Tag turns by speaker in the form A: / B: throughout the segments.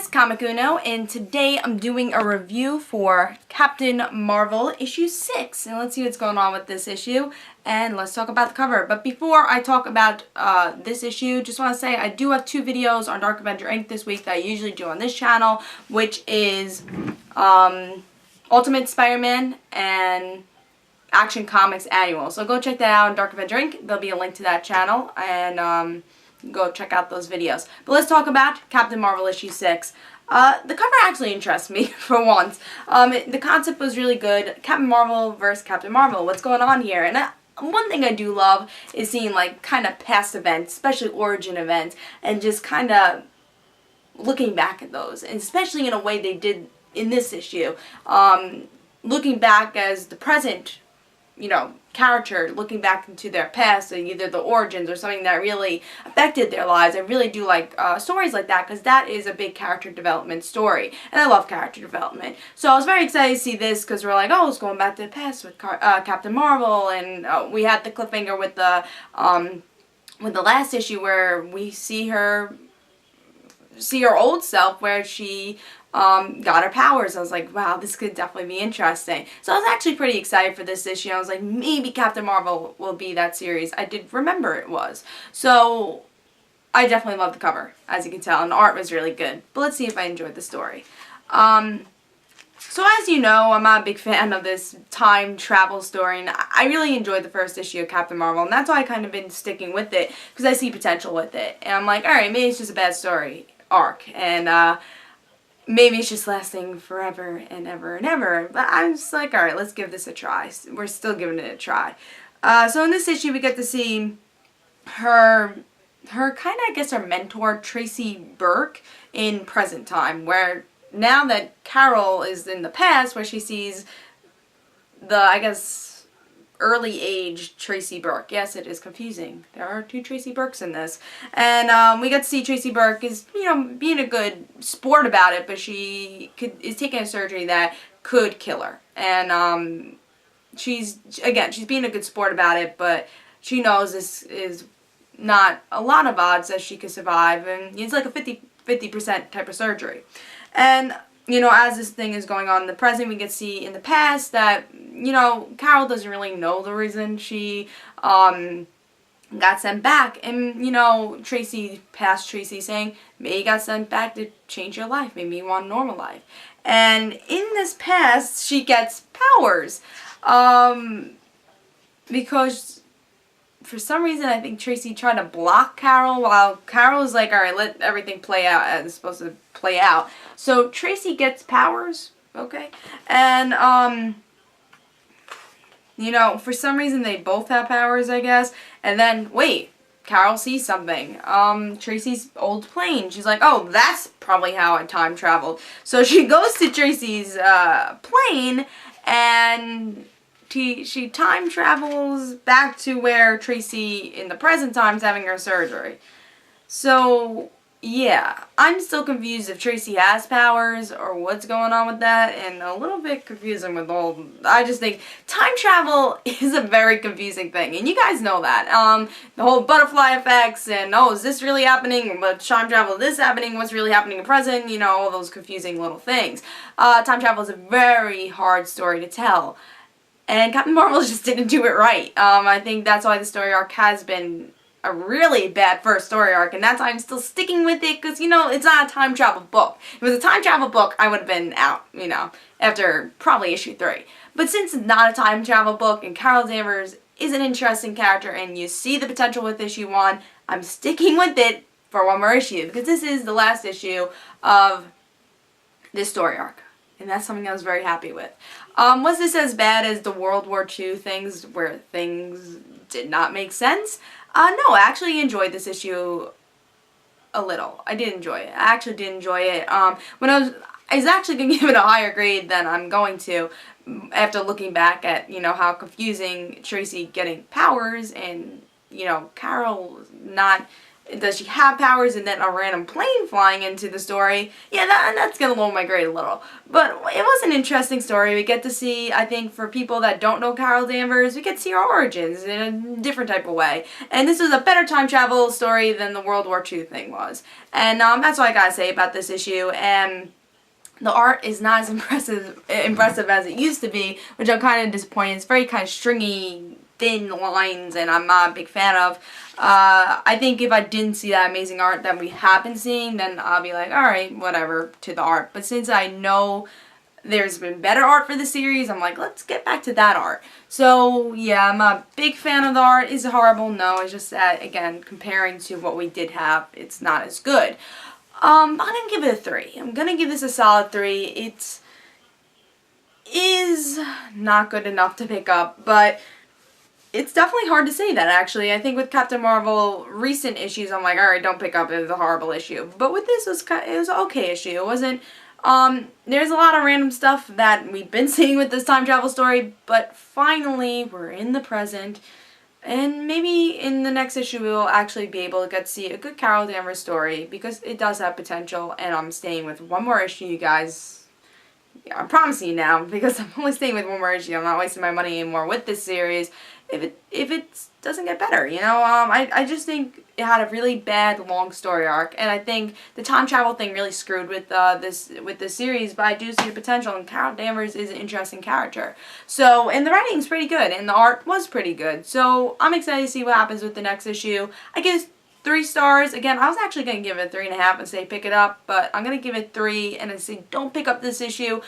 A: guys, Comic Uno, and today I'm doing a review for Captain Marvel issue 6. And let's see what's going on with this issue, and let's talk about the cover. But before I talk about this issue, just want to say I do have 2 videos on Dark Avenger Inc. this week that I usually do on this channel, which is Ultimate Spider-Man and Action Comics Annual. So go check that out on Dark Avenger Inc. There'll be a link to that channel, and go check out those videos. But let's talk about Captain Marvel issue 6. The cover actually interests me for once. The concept was really good. Captain Marvel versus Captain Marvel. What's going on here? And one thing I do love is seeing like kind of past events, especially origin events, and just kind of looking back at those, and especially in a way they did in this issue. Looking back as the present, character, looking back into their past, and either the origins or something that really affected their lives. I really do like stories like that, because that is a big character development story, and I love character development. So I was very excited to see this, because we're like, oh, it's going back to the past with Captain Marvel, and we had the cliffhanger with the last issue where we see her old self, where she got her powers. I was like, wow, this could definitely be interesting. So I was actually pretty excited for this issue. I was like, maybe Captain Marvel will be that series. I did remember it was. So I definitely love the cover, as you can tell, and the art was really good. But let's see if I enjoyed the story. So as you know, I'm not a big fan of this time travel story, and I really enjoyed the first issue of Captain Marvel, and that's why I kind of been sticking with it, because I see potential with it. And I'm like, alright, maybe it's just a bad story arc, and maybe it's just lasting forever and ever and ever. But I'm just like, alright, let's give this a try. We're still giving it a try. So in this issue, we get to see her kind of, I guess, her mentor, Tracy Burke, in present time, where now that Carol is in the past, where she sees the, I guess, early age Tracy Burke. Yes, it is confusing. There are 2 Tracy Burkes in this. And we get to see Tracy Burke is, being a good sport about it, but she is taking a surgery that could kill her. And she's being a good sport about it, but she knows this is not a lot of odds that she could survive, and it's like a 50% type of surgery. And as this thing is going on in the present, we get to see in the past that, Carol doesn't really know the reason she got sent back. And, Tracy saying, maybe you got sent back to change your life. Maybe you want a normal life. And in this past, she gets powers. Because for some reason, I think Tracy tried to block Carol, while Carol was like, alright, let everything play out as it's supposed to play out. So Tracy gets powers, okay? And, for some reason they both have powers, I guess. And then, wait, Carol sees something. Tracy's old plane. She's like, oh, that's probably how I time traveled. So she goes to Tracy's plane, and she time travels back to where Tracy in the present time is having her surgery. So yeah, I'm still confused if Tracy has powers or what's going on with that, and a little bit confusing with all. I just think time travel is a very confusing thing, and you guys know that. The whole butterfly effects, and oh, is this really happening? But time travel, is this happening? What's really happening in present? All those confusing little things. Time travel is a very hard story to tell. And Captain Marvel just didn't do it right. I think that's why the story arc has been a really bad first story arc, and that's why I'm still sticking with it, because, it's not a time travel book. If it was a time travel book, I would have been out, after probably issue 3. But since it's not a time travel book, and Carol Danvers is an interesting character, and you see the potential with issue 1, I'm sticking with it for one more issue, because this is the last issue of this story arc. And that's something I was very happy with. Was this as bad as the World War II things, where things did not make sense? No, I actually enjoyed this issue a little. I did enjoy it. I actually did enjoy it. When I was actually going to give it a higher grade than I'm going to, after looking back at, how confusing Tracy getting powers, and, Carol not does she have powers, and then a random plane flying into the story, yeah, that's going to lower my grade a little. But it was an interesting story. We get to see, I think, for people that don't know Carol Danvers, we get to see her origins in a different type of way. And this was a better time travel story than the World War II thing was. And that's what I gotta say about this issue. And the art is not as impressive as it used to be, which I'm kind of disappointed. It's very kind of stringy, thin lines, and I'm not a big fan of. I think if I didn't see that amazing art that we have been seeing, then I'll be like, alright, whatever, to the art. But since I know there's been better art for the series, I'm like, let's get back to that art. So, yeah, I'm a big fan of the art. Is it horrible? No, it's just that, again, comparing to what we did have, it's not as good. I'm going to give it a 3. I'm going to give this a solid 3. It is not good enough to pick up, but it's definitely hard to say that, actually. I think with Captain Marvel recent issues, I'm like, alright, don't pick up, it was a horrible issue. But with this, it was an okay issue. It wasn't, there's a lot of random stuff that we've been seeing with this time travel story, but finally, we're in the present. And maybe in the next issue we will actually be able to get to see a good Carol Danvers story, because it does have potential, and I'm staying with one more issue, you guys. Yeah, I'm promising you now, because I'm only staying with one more issue. I'm not wasting my money anymore with this series if it doesn't get better, you know. I just think it had a really bad long story arc, and I think the time travel thing really screwed with this series, but I do see the potential, and Carol Danvers is an interesting character. So, and the writing's pretty good, and the art was pretty good. So, I'm excited to see what happens with the next issue. I guess 3 stars. Again, I was actually going to give it 3.5 and say pick it up, but I'm going to give it 3 and I say don't pick up this issue,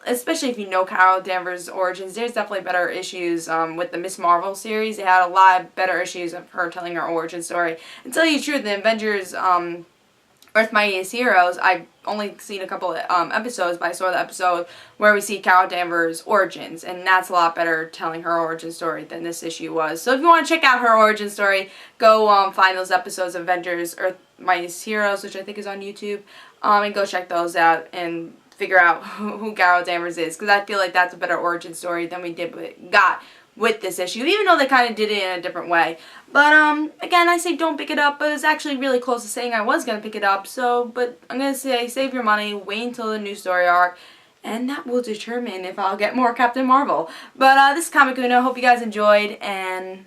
A: especially if you know Carol Danvers' origins. There's definitely better issues with the Miss Marvel series. They had a lot of better issues of her telling her origin story. And to tell you the truth, the Avengers Earth Mightiest Heroes, I've only seen a couple of episodes, but I saw the episode where we see Carol Danvers' origins, and that's a lot better telling her origin story than this issue was. So if you want to check out her origin story, go find those episodes of Avengers Earth Mightiest Heroes, which I think is on YouTube, and go check those out and figure out who Carol Danvers is, because I feel like that's a better origin story than we got with this issue, even though they kind of did it in a different way. But, again, I say don't pick it up, but it's actually really close to saying I was going to pick it up, so, but I'm going to say save your money, wait until the new story arc, and that will determine if I'll get more Captain Marvel. But, this is Comic Uno. Hope you guys enjoyed, and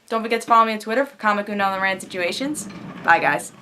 A: don't forget to follow me on Twitter for Comic Uno and the Rand Situations. Bye, guys.